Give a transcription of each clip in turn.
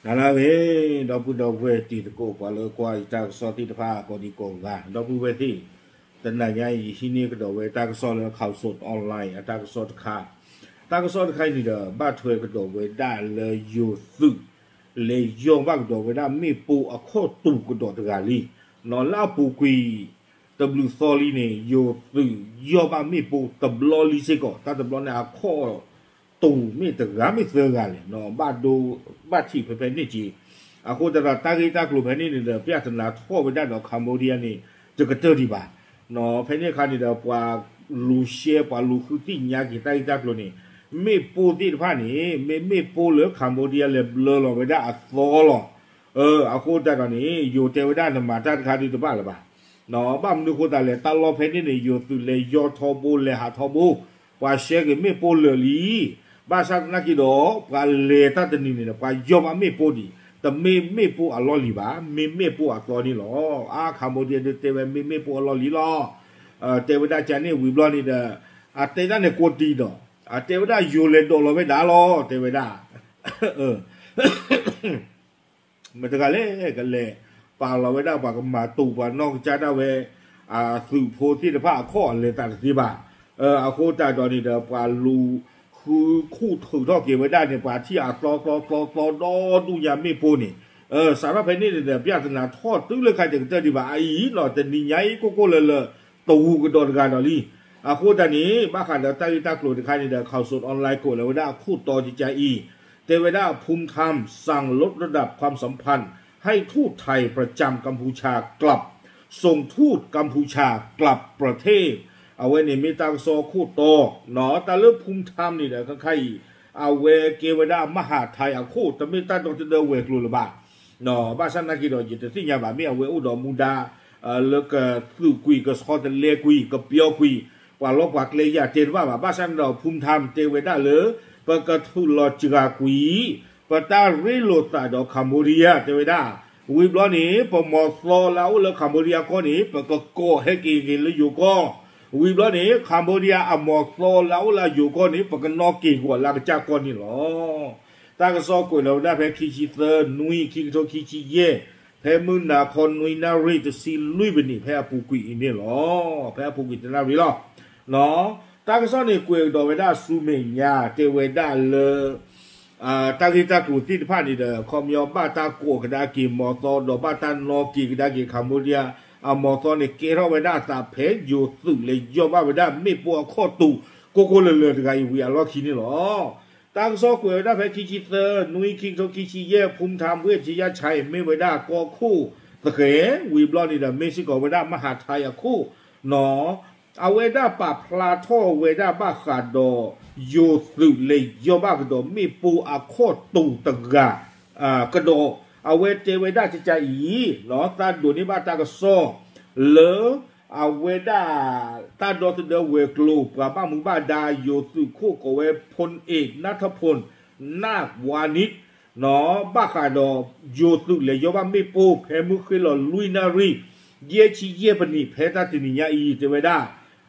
ala we do we ti ko kwa lo kwa ta so ti pha ko di ko ga do we ti tan na nya yi shi ni ko do we ta so lo khao so online ta so kha ta so khai ni da ba thwe ko do we da le yu su le yo ba ko do we da mi pu a kho tu ko do ga li no la pu qui w soli ni yo su yo ba mi pu tablo li se ko ta tablo na khoตูไม่แต่ก็ไม่เสือกันเลยเนาะบ้านดูบ้านที่เป็นนี่จีอาคนแต่ละตากีตากลุ่มนี่เนี่ยเปียกสนาทั่วไปได้เนาะคัมโบเดียนี่จะกระเจิดดีบ่าเนาะเพนี่คันนี่เดี๋ยวกว่าลูเชียกว่าลูคือที่ยากีตากีตากลุ่มนี่ไม่ปูที่ผ่านนี่ไม่ปูเหลือคัมโบเดียเลยเลอลงไปได้อัศวรอาคนแต่ตอนนี้อยู่เทวดาธรรมะท่านคันที่ตัวบ้านหรือเปล่าเนาะบ้านดูคนแต่เลยตลอดเพนี่เนี่ยอยู่ตัวเลยยอทอบูเลยหาทอบูว่าเชียกไม่ปูเหลือลีบ้านสักนักกีฬาว่าเลตัดนี่เนี่ยว่ายอมไม่ปูดีแต่ไม่ปูอัลลอฮ์ลีบ้าไม่ปูอัลลอฮ์นี่หรอคัมโบเดียเตวไม่ปูอัลลอฮ์ลีหรอเทวดาจานี่วิบลอนี่เด้อเทวดาเนี่ยโคตรดีดอเทวดาอยู่เลยโดนเราไม่ได้หรอเทวดามันจะกันเลยป่าเราไม่ได้ป่าก็มาตู่ป่านอกจากนั้นเวสื่อโพธิภาพข้อเลยตัดสิบ่าเอาโคตรตอนนี้เด้อป่าลูคือคู่ถือทอเก็บไว้ได้เนี่ยป่าที่รอดูยาไม่ปูนี่สารพัดนี่เนี่ยพิจารณาทอดตื้อเลยใครจะเจอดีบ่าไอ้หล่อแต่นี่ใหญ่ก็เลยตูกระโดดกันหน่อยลี่คู่ตอนนี้บ้าขันเดี๋ยวตั้งกลุ่มใครเนี่ยข่าวสดออนไลน์กดแล้วว่าคู่ต่อจิตใจแต่เวลาภูมิธรรมสั่งลดระดับความสัมพันธ์ให้ทูตไทยประจำกัมพูชากลับส่งทูตกัมพูชากลับประเทศเอาไว้เนี่ยมีตังโซคู่โตเนาะแต่เรื่องภูมิธรรมนี่แหละใครเอาเวเกวดามหาไทยเอาคู่แต่ไม่ตั้งตรงจะเดินเวกลุลบ้าเนาะบ้านสันนักกีฬาจิตสิ่งอย่างแบบไม่เอาเวอุดมมุดาเลิกสื่อคุยกับสกอตเลคุยกับเปียวคุยว่าลบวักเลยอยากเจนว่าบ้านสันเราภูมิธรรมเทวดาเลยปกทุลจิกาคุยปตาเรโลตาดอกคัมโบเดียเทวดาวิบล้อนี้พอมอสโลแล้วคัมโบเดียก็นี้ปกโกให้กินแล้วอยู่ก็วิบล้อนี้คัมโบเดียอมอสโลแล้วอยู่ก็นี้ปกนอกกี่กว่าลากจากก็นี่หรอตากซอกวยเราได้แพ้คิชิเตอร์นุยคิงโตคิชิเย่แพ้มุนนาคนนุยนารีจะซีลุยไปนี่แพ้ปูกุยนี่หรอแพ้ปูกุยจะนารีหรอเนาะตากซอนี่กวยดอเวด้าซูเมียเทเวด้าเลตากีตากลุ่มที่ผ่านนี่เด้อคอมยอบ้าตาโกกระดากีมอตอดอบ้าตานอกีกระดากีคัมโบเดียมอตอนี่เกเราเวด้าตาเพอยู่สึเลยยอบ้าเวด้าไม่ปัวข้อตูโกโกเลตะกายวิอาลอคินี่หรอตางซอกวยด้าเพคิชิเตอร์นุยคิงโตคิชิเย่ภูมิธรรมเวชยชัยไม่เวด้ากอคู่ตะเขวีบลอนี่เด้อเมซิโกเวด้ามหาไทยคู่หนอเอาเวด้าป่าพลาโทเวด้าบ้าขาดอโยสุเลยโยบ้ากระโดมีปูอาโคตูตะกากระโดเอาเวเจเวด้าจะใจหนอตาดูนี่บ้าตากระโซเลอเอาเวด้าตาดอตเดเวกลูปกับบ้ามึงบ้าดาโยสุคู่กับเวพลเอกนัทพลนาควานิชหนอบ้าขาดอโยสุเลยโยบ้ามีปูเพมุขลอลุยนารีเยชิเยปนิเพตาตินิยาเจเวด้า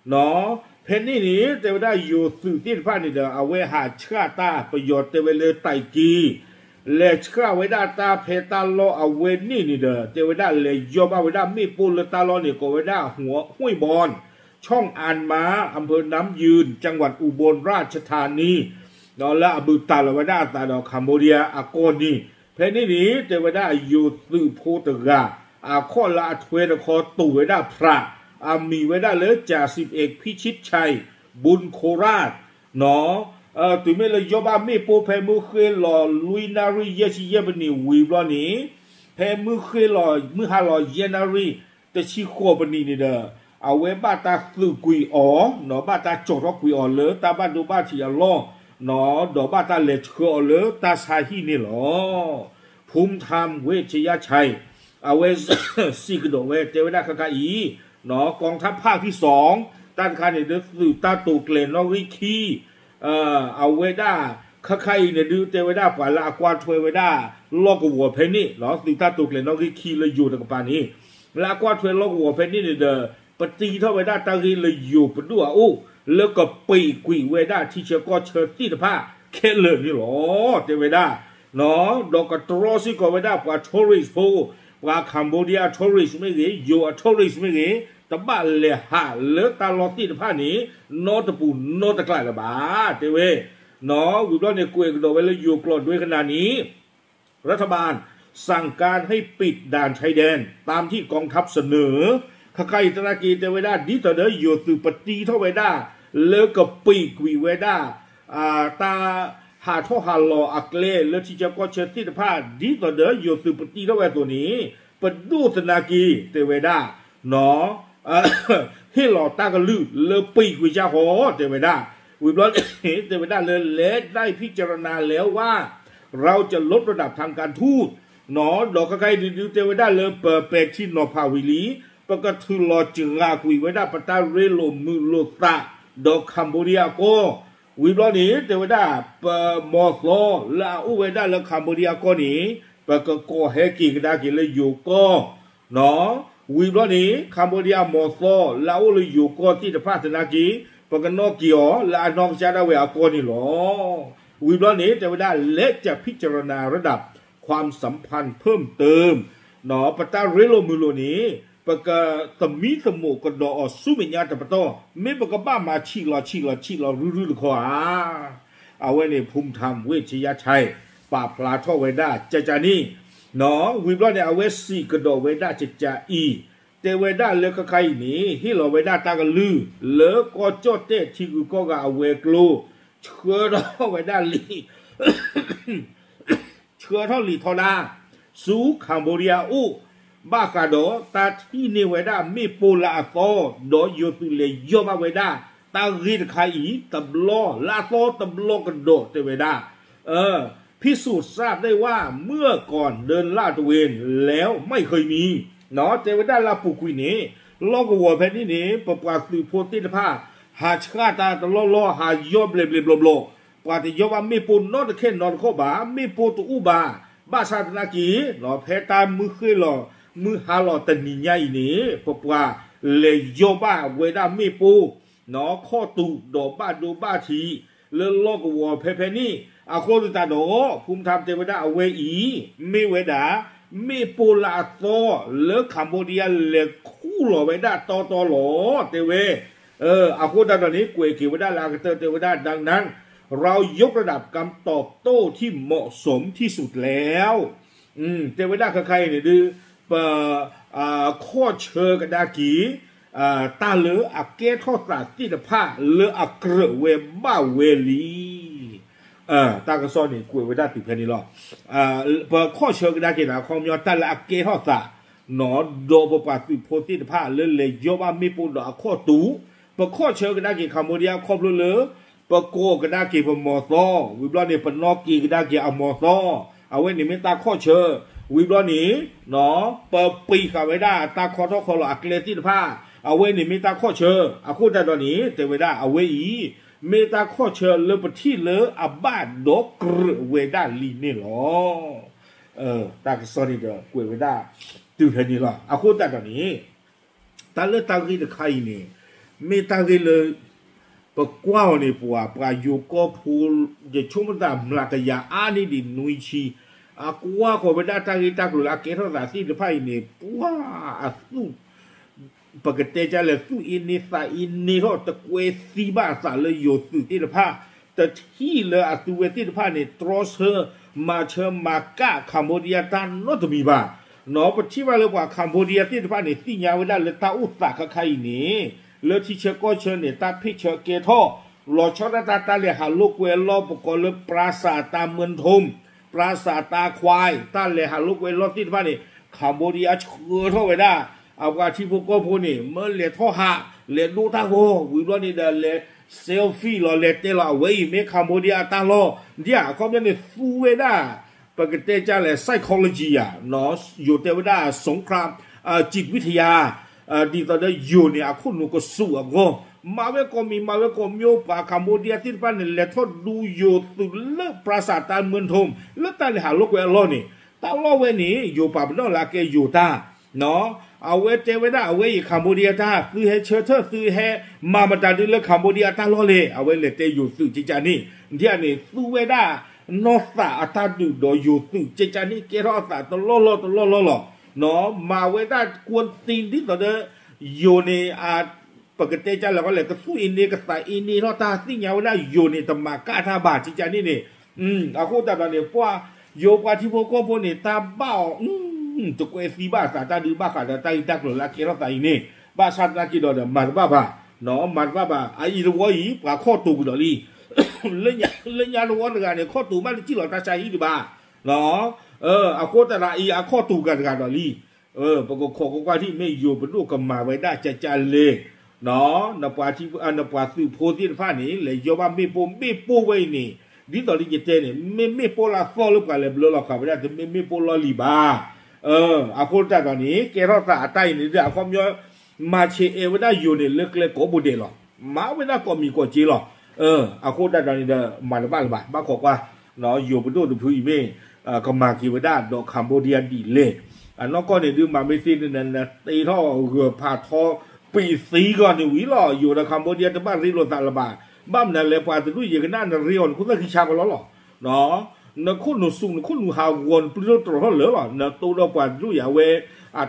เนาะเพนนี่นี่เทวดาอยู่สื่อที่ผ่านนี่เด้อเอาไว้หาชาตาประโยชน์เทวเลไตกีเลชาไว้ด้าตาเพตาโลเอาไว้นี่เด้อเทวดาเลยยอมเอาไว้ด้ามีปูลตาโลนี่ก็ไว้ด้าหัวห้วยบอนช่องอ่านมาอำเภอน้ำยืนจังหวัดอุบลราชธานีเนาะและอบุตาลไว้ด้าตาดอกคัมโบเดียอาโกนี่เพนนี่นี่เทวดาอยู่สื่อโพตกาข้อละทเวดคอตู่ไว้ด้าพระมีไว้ได้เลยจ่าสิบเอกพิชิตชัยบุญโคราชเนาะตุ่มไม่เลยยบ้าไม่ปูเพมือเคยหล่อลุยนารีเยชิเยบนี่วีบล้อนี้เพมือเคยหล่อมือหาหล่อเยนารีแต่ชีโคบนี่นี่เด้อเอาไว้บ้าตาสื่อกุยอ๋อเนาะบ้าตาโจทกุยอ๋อเลยตาบ้านดูบ้าที่อัลลอเนาะดอกบ้าตาเลชเคอเลยตาสาฮีนี่หรอภูมิธรรมเวชยชัยเอาไว้สี่กระโดดเวทเจไว้ได้ข้างอีเนาะกองทัพภาคที่สองต้านคานเนี่ยเดือดตาตูเกลนอริคีเอาเวด้าข้าใครเนี่ยดูเตเวด้าป่าละกวาดถวยเวด้าลอกหัวเพนนี่เนาะสื่อตาตูเกลนอริคีเลยอยู่ตรงปานนี้ละกวาดถวยลอกหัวเพนนี่เนี่ยเด้อปฏิเท่าเวด้าตารีเลยอยู่ปด้วยอู้แล้วก็ปีกุยเวด้าที่เชื่อก็เชิดที่ตะผ้าแค่เลยนี่หรอเตเวด้า เนาะดอกกระตรอสิก็ไม่ได้ปว่าทัวริสต์พูปว่าคัมโบเดียทัวริสต์ไม่เกี่ยวทัวริสต์ไม่เกี่ยวตบ้าเลยฮะเลือตาลอตีตผ้านี้โนตปูโนตะกลายละบ้าเทเวเนาะวิบล้อเนี่ยกุยกระโดดไปเลยอยู่กลอดด้วยขนาดนี้รัฐบาลสั่งการให้ปิดด่านชายแดนตามที่กองทัพเสนอข้าใครตระกีเทเวดาดิตเดอร์อยู่สืบปฏิเท่าเวดาเลิกกับปีกวิเวดาตาหาท่อหาลออักเล่แล้วที่จะก็เชิดที่ผ้าดิตเดอร์อยู่สืบปฏิเท่าเวตัวนี้ปดูตนากีเทเวดาเนาะให้หล่อตากระลือเลปีกวิจาหอเทวดาวิบล้อเทวดาเลยเล็ดได้พิจารณาแล้วว่าเราจะลดระดับทางการทูตหนอดอกใครดูเทวดาเลยเปิดเป็ดที่นอพาวิลีปกติรอจึงอาคุยไว้ได้ปตาเรโลมือโลตาดอกคัมโบเดียโกวิบล้อนี้เทวดาเปิดมอสโลลาอุเวดาแล้วคัมโบเดียโกนี้ปกติโกเฮกิกดากิเลยอยู่ก็หนอวิบล้อนี้คัมโบเดียมอสโลลาอุเลยอยู่ก็ที่จะพัฒนากีปกตินอกิโอลานอกจาดาเวอโกนี่หรอวิบล้อนี้เทวดาเล็กจะพิจารณาระดับความสัมพันธ์เพิ่มเติมหนอปตาเรโลมือโลนี้ปกตมีสมุกดอสุมิญญาตปโตไม่ปกบ้ามาชีลอรื้อขวาเอาไว้ในภูมิธรรมเวชยชัยป่าปลาท่อเวดาจานี่หนอวิบล้อเนี่ยเอาไว้สีกดอเวดาจาอีเตเวดาเลือกใครนี่ฮิโลเวดาตากลือเลือกก็โจเตที่กูก็กเอาเวกลูเชื่อเราเวดาลีเชื่อเท่าลีทอนาสูคัมโบเดียอุบากาโดตาที่เนเวดามีปูลาโตโดยยูตุเลยยอมาเวดาตารีดไข่ตับล้อลาโตตับล้อกันโดเตเวดาพิสูจน์ทราบได้ว่าเมื่อก่อนเดินลาดตระเวนแล้วไม่เคยมีเนาะเทวดาลาปุกุยนี้ลอกวัวแผ่นนี้ประกาศสืบโพธิภาหาชาตาตลอหายอบเบลโลปาติยว่ามีปูนอตะเคนนอนโคบามีปูตุอุบาบาชาตนากีเนาะเพตามือคือหล่อมือหาหล่อตนิญาอีนี้ปะว่าเลยยอบาเวดามีปูเนาะข้อตุดอกบ้าดูบ้าทีเลื่อนลอกวัวเพนี่อาโคตุตาโดภูมิธรรมเทวดาเอาเวอีมีเวดามีปูลาโตเลือคัมโบเดียเลือคู่หล่อเวดาตอหล่อเทเวอาโคตาตอนนี้กวยเกวดาลากเตเทวดาดังนั้นเรายกระดับการตอบโต้ที่เหมาะสมที่สุดแล้วเทวดาใครเนี่ยดูข้อเชิญกดากีตาเลืออักเกทอสาติดผ้าเลืออักเกรเวบ้าเวลีตากระซ้อนนี่กวยเวดาติดแค่นี้หรอข้อเชิญกดากีนะความยอดตาเลืออักเกทอสาหนอโดบปาติโพธิดผ้าเลยยว่ามีปูดอกข้อตูข้อเชิญกดากีคัมโบเดียครอบเลือปะโกก็ได้กี่ปมอซอวิบล้อนี่ปนอกกีก็ได้กี่อมอซอเอาไว้นี่ไม่ตาข้อเชอวิบล้อนี่เนาะปะปีกเอาไว้ได้ตาคอทอคอหลออักเลติผ้าเอาไว้นี่ไม่ตาข้อเชอเอาคู่แต่ตอนนี้แต่ไว้ได้เอาไว้อีเมตาข้อเชอเลปที่เลอบ้าดอกกระเวด้าลีนี่หรอตากสอนี่เด้อกวยเวด้าตื่นเห็นนี่หรอเอาคู่แต่ตอนนี้ตาเลตากีจะใครนี่เมตากีเลยปะกว้าวนี่ปัวปลาอยู่ก็พูจะชุ่มตามหลักยาอานี่ดินุยชีกว่าขอไปได้ตากีตากลุลาเกทอสาสีจะไพ่นี่ปัวสู้ปกติจะเลยสู้อินนิสาอินนิโรตะเกวซีบ้าสาเลยโยสุติละผ้าแต่ที่เลยสุเวติละผ้านี่ตรอเชอมาเชอมากะคัมโบเดียตานโนตมีบ้าเนาะปะที่ว่าเลยว่าคัมโบเดียติละผ้านี่สิญาเวลาเลยตาอุตสาขใครนี่เลือที่เชก็เชิญเนี่ยตาพิเชเกท่อหล่อชอตาตาเลยหาลูกเวลปกเลยปราสาทตาเมืองทมปราสาทตาควายตาเลยหาลูกเวลที่บ้านนี่คัมโบเดียเชื่อท่อไว้ได้เอาว่าที่พวกก็พูดนี่เมื่อเลยท่อหาเลยดูท่าโหวิบล้อนี่เดเลยเซลฟี่หล่อเลยเตล่าเว้ยเมคัมโบเดียตาล้อเดี๋ยวเขาเนี่ยฟูเวด้าปกติจะเลย psychology อ่ะเนาะอยู่เทวดาสงครามจิตวิทยาดีตอนนี้อยู่เนี่ยคุณนุก็สู้อ่ะก็มาเวก็มีโยปาคัมโบเดียที่บ้านเนี่ยเลยทอดดูอยู่ตุเลิกปราสาทตาเมืองทมแล้วตาเลยหาลูกเวลล้อนี่ตาล้อเวนี่อยู่ป่าเป็นนอลาเกอยู่ตาเนาะเอาเวเจเวด้าเอาเวคัมโบเดียตาคือให้เชิดคือให้มาตาดิเลิกคัมโบเดียตาล้อเลยเอาเวเลยเตอยู่สื่อจิจานี่เดี๋ยวนี่สู้เวด้า นอสาอัตดูดอยูสุเจจานี่เกรอสาตลอเนาะมาเวดากวนตีนที่ต่อเดโยเนอาปกติจ้าเราก็เลยก็สู้อินเดียก็ใส่อินเดียเราตาสิ่งอย่างว่าโยเนตมากาธาบาจิจานี่เนี่ยอาโคตาตอนนี้เพราะว่าโยกว่าที่พวกก็พวกเนี่ยตาเบ้าตัวเอซีบ้าสาตาดูบ้าขาดตาอิตักหล่อละเกรอสาอินเนี่ยบ้าสัตว์นักกิโลเดมันบ้าเนาะมันบ้าไอ้ลูกว่าอีปลาข้อตูกดอลี่เล่นยาลูกว่าเนี่ยข้อตูมันที่หล่อตาใจอีดีบ้าเนาะอาโคตาละอีอาข้อตูกันดอลี่ปรากฏขอกว่าที่ไม่อยู่เป็นลูกกับมาไว้ได้จะเลยเนาะนับว่าที่นับว่าสื่อโพสิฟ้านี่เลยยอมไม่ปูไว้นี่ดิตอรี่เจเนี่ยไม่ปูละฟอลลูกกันเลยบล็อกขับไปได้ไม่ปูลอลีบ้าอาโคตาตอนนี้เกรอสาใต้นี่เดี๋ยวความย่อมาเชเอไว้ได้อยู่ในเล็กๆก็บุเดหรอมาไว้ได้ก็มีก็จีหรออาโคตาตอนนี้เดี๋ยวมาบ้าขอกว่าเนาะอยู่เป็นตัวดูพื้นไม่ก็มาคิวได้ดอกคัมโบเดียดีเลยอันนั้นก็เนี่ยดูมาไม่สิ้นนั่นนะตีท่อเรือผ่าท่อปีสีก่อนนี่วิลออยู่ในคัมโบเดียแต่บ้านริโรตาลบาบ้านนั่นเลยพาจะรู้อย่างนั้นเรียนคุณต้องคิดชากันแล้วหรอเนาะนักคนหนุ่มสูงนักคนหนุ่มหาววนปลื้มตัวเขาเหลือหรอนักตัวเราผ่านรู้อย่างเว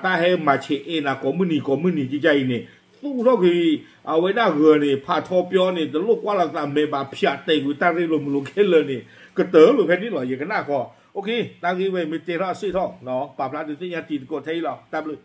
ตาให้มาเชเอนะก็มือนี่จิใจนี่สู้เราคือเอาไว้ได้เรือนี่ผ่าท่อเปียวนี่แต่ลูกว่าเราทำเมบาเพียเตกุตาริโรมุลุเคเลยนี่ก็เต๋อหรือแค่นี้หรออย่างนั้นก็โอเคตั้งที่ไว้ไม่เจอสิท่อเนาะปราบล้างดูสิยาตีนกดให้เราตามเลย